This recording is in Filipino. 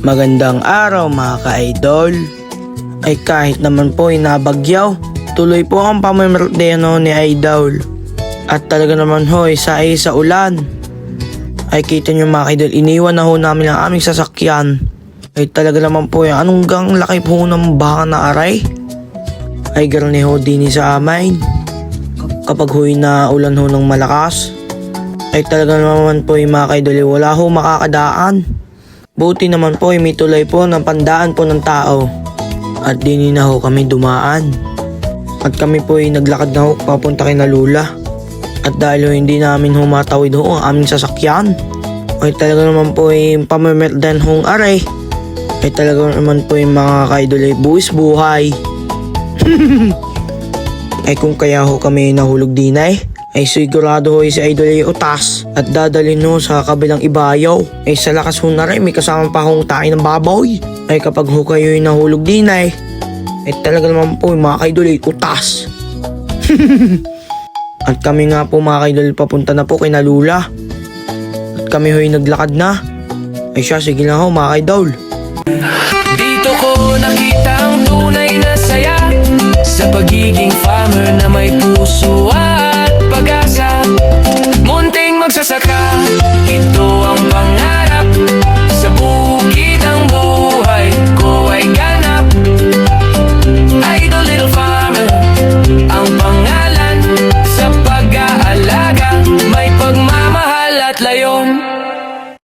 Magandang araw mga ka-idol. Ay kahit naman po ay nabagyaw, tuloy po ang pamimerdeno ni Idol. At talaga naman ho sa ulan. Ay kita nyo mga ka-idol, iniwan na ho namin ang aming sasakyan. Ay talaga naman po yung anong gang laki po ng baka na aray. Ay garni ho din sa amin. Kapag ho'y na ulan ho ng malakas, ay talaga naman po yung mga ka-idol wala ho makakadaan. Buti naman po may tulay po ng pandaan po ng tao. At din na ho kami dumaan. At kami po ay naglakad na ho papunta kay Nalula. At dahil ho hindi namin humatawid ho ang aming sasakyan, ay talaga naman po ay pamamerdan hong aray. Ay talaga naman po yung mga ka-idol ay buwis buhay. Ay kung kaya ho kami nahulog din ay sigurado ho si Idol ay utas at dadalhin ho sa kabilang ibayaw. Ay sa lakas ho na rin may kasama pa hong tayo ng baboy. Ay kapag ho kayo ay nahulog din ay talaga naman po mga ka-idol ay utas. At kami nga po mga ka-idol papunta na po kay Nalula. At kami ho ay naglakad na. Ay siya sige lang ho mga ka-idol. Dito ko nakita ang tunay na saya sa pagiging farmer na may puso at pag-asa. Munting magsasaka